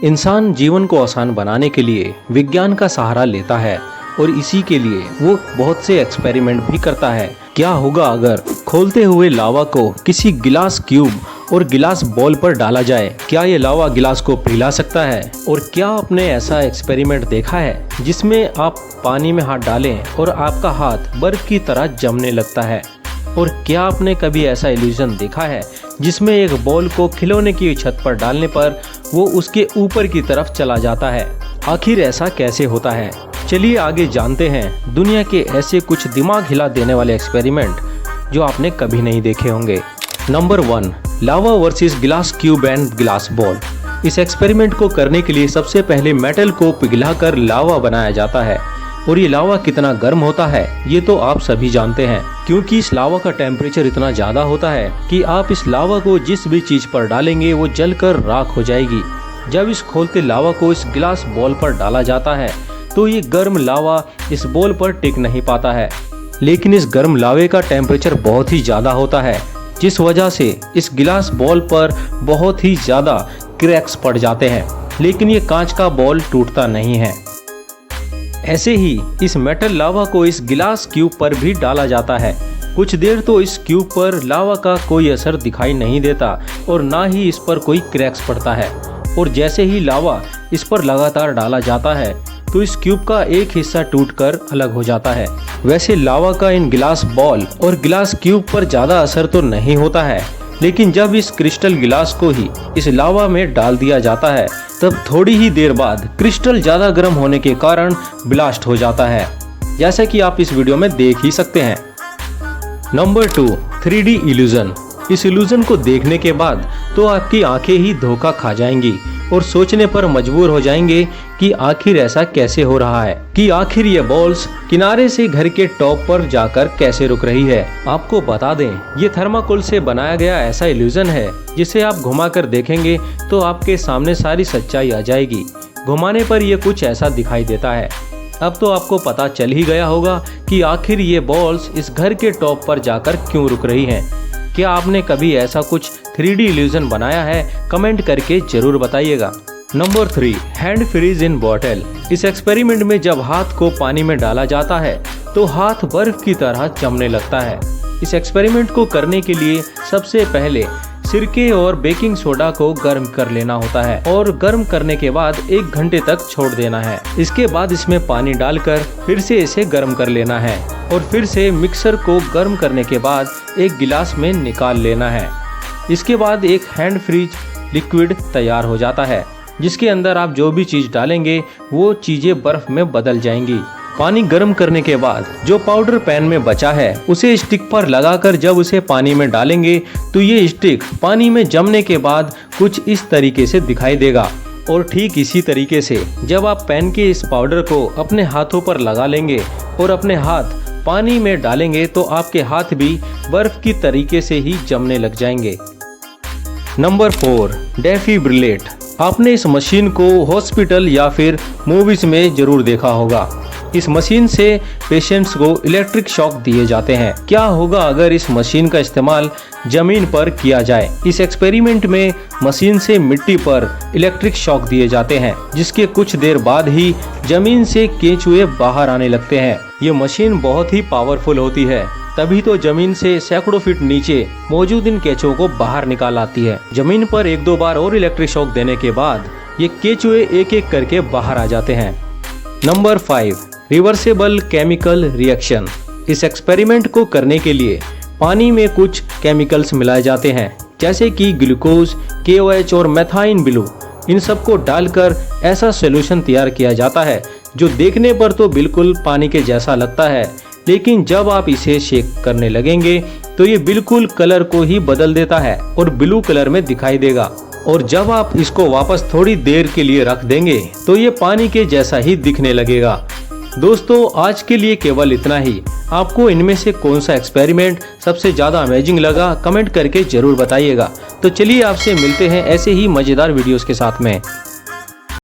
इंसान जीवन को आसान बनाने के लिए विज्ञान का सहारा लेता है और इसी के लिए वो बहुत से एक्सपेरिमेंट भी करता है। क्या होगा अगर खोलते हुए लावा को किसी गिलास क्यूब और गिलास बॉल पर डाला जाए? क्या ये लावा गिलास को पिघला सकता है? और क्या आपने ऐसा एक्सपेरिमेंट देखा है जिसमें आप पानी में हाथ डालें और आपका हाथ बर्फ की तरह जमने लगता है? और क्या आपने कभी ऐसा इल्यूजन देखा है जिसमें एक बॉल को खिलौने की छत पर डालने पर वो उसके ऊपर की तरफ चला जाता है? आखिर ऐसा कैसे होता है? चलिए आगे जानते हैं दुनिया के ऐसे कुछ दिमाग हिला देने वाले एक्सपेरिमेंट जो आपने कभी नहीं देखे होंगे। नंबर 1, लावा वर्सेस गिलास क्यूब एंड गिलास बॉल। इस एक्सपेरिमेंट को करने के लिए सबसे पहले मेटल को पिघलाकर लावा बनाया जाता है और ये लावा कितना गर्म होता है ये तो आप सभी जानते हैं, क्योंकि इस लावा का टेम्परेचर इतना ज्यादा होता है कि आप इस लावा को जिस भी चीज पर डालेंगे वो जलकर राख हो जाएगी। जब इस खोलते लावा को इस गिलास बॉल पर डाला जाता है तो ये गर्म लावा इस बॉल पर टिक नहीं पाता है, लेकिन इस गर्म लावे का टेम्परेचर बहुत ही ज्यादा होता है जिस वजह से इस गिलास बॉल पर बहुत ही ज्यादा क्रैक्स पड़ जाते हैं, लेकिन ये कांच का बॉल टूटता नहीं है। ऐसे ही इस मेटल लावा को इस गिलास क्यूब पर भी डाला जाता है। कुछ देर तो इस क्यूब पर लावा का कोई असर दिखाई नहीं देता और ना ही इस पर कोई क्रैक्स पड़ता है, और जैसे ही लावा इस पर लगातार डाला जाता है तो इस क्यूब का एक हिस्सा टूटकर अलग हो जाता है। वैसे लावा का इन गिलास बॉल और गिलास क्यूब पर ज्यादा असर तो नहीं होता है, लेकिन जब इस क्रिस्टल गिलास को ही इस लावा में डाल दिया जाता है तब थोड़ी ही देर बाद क्रिस्टल ज्यादा गर्म होने के कारण ब्लास्ट हो जाता है, जैसा कि आप इस वीडियो में देख ही सकते हैं। Number 2, 3D illusion. इस इल्यूजन को देखने के बाद तो आपकी आंखें ही धोखा खा जाएंगी और सोचने पर मजबूर हो जाएंगे कि आखिर ऐसा कैसे हो रहा है, कि आखिर ये बॉल्स किनारे से घर के टॉप पर जाकर कैसे रुक रही है। आपको बता दें ये थर्माकोल से बनाया गया ऐसा इल्यूजन है जिसे आप घुमाकर देखेंगे तो आपके सामने सारी सच्चाई आ जाएगी। घुमाने पर यह कुछ ऐसा दिखाई देता है। अब तो आपको पता चल ही गया होगा कि आखिर ये बॉल्स इस घर के टॉप पर जाकर क्यों रुक रही हैं। क्या आपने कभी ऐसा कुछ 3D इल्यूजन बनाया है? कमेंट करके जरूर बताइएगा। Number 3, hand freeze in bottle. इस एक्सपेरिमेंट में जब हाथ को पानी में डाला जाता है तो हाथ बर्फ की तरह जमने लगता है। इस एक्सपेरिमेंट को करने के लिए सबसे पहले सिरके और बेकिंग सोडा को गर्म कर लेना होता है और गर्म करने के बाद 1 घंटे तक छोड़ देना है। इसके बाद इसमें पानी डालकर फिर से इसे गर्म कर लेना है और फिर से मिक्सर को गर्म करने के बाद एक गिलास में निकाल लेना है। इसके बाद एक हैंड फ्रीज लिक्विड तैयार हो जाता है जिसके अंदर आप जो भी चीज डालेंगे वो चीजें बर्फ में बदल जाएंगी। पानी गर्म करने के बाद जो पाउडर पैन में बचा है उसे स्टिक पर लगाकर जब उसे पानी में डालेंगे तो ये स्टिक पानी में जमने के बाद कुछ इस तरीके से दिखाई देगा। और ठीक इसी तरीके से जब आप पैन के इस पाउडर को अपने हाथों पर लगा लेंगे और अपने हाथ पानी में डालेंगे तो आपके हाथ भी बर्फ की तरीके से ही जमने लग जाएंगे। नंबर 4, डेफिब्रिलेट। आपने इस मशीन को हॉस्पिटल या फिर मूवीज में जरूर देखा होगा। इस मशीन से पेशेंट्स को इलेक्ट्रिक शॉक दिए जाते हैं। क्या होगा अगर इस मशीन का इस्तेमाल जमीन पर किया जाए? इस एक्सपेरिमेंट में मशीन से मिट्टी पर इलेक्ट्रिक शॉक दिए जाते हैं जिसके कुछ देर बाद ही जमीन से केंचुए बाहर आने लगते हैं। ये मशीन बहुत ही पावरफुल होती है, तभी तो जमीन से सैकड़ों फीट नीचे मौजूद इन केंचुओं को बाहर निकाल आती है। जमीन पर 1-2 बार और इलेक्ट्रिक शॉक देने के बाद ये केंचुए एक एक करके बाहर आ जाते हैं। Number 5, reversible chemical reaction. इस एक्सपेरिमेंट को करने के लिए पानी में कुछ केमिकल्स मिलाए जाते हैं जैसे कि ग्लूकोज, KOH और मेथाइन ब्लू। इन सब को डालकर ऐसा सॉल्यूशन तैयार किया जाता है जो देखने पर तो बिल्कुल पानी के जैसा लगता है, लेकिन जब आप इसे शेक करने लगेंगे तो ये बिल्कुल कलर को ही बदल देता है और ब्लू कलर में दिखाई देगा। और जब आप इसको वापस थोड़ी देर के लिए रख देंगे तो ये पानी के जैसा ही दिखने लगेगा। दोस्तों आज के लिए केवल इतना ही। आपको इनमें से कौन सा एक्सपेरिमेंट सबसे ज्यादा अमेजिंग लगा कमेंट करके जरूर बताइएगा। तो चलिए आपसे मिलते हैं ऐसे ही मजेदार वीडियोस के साथ में।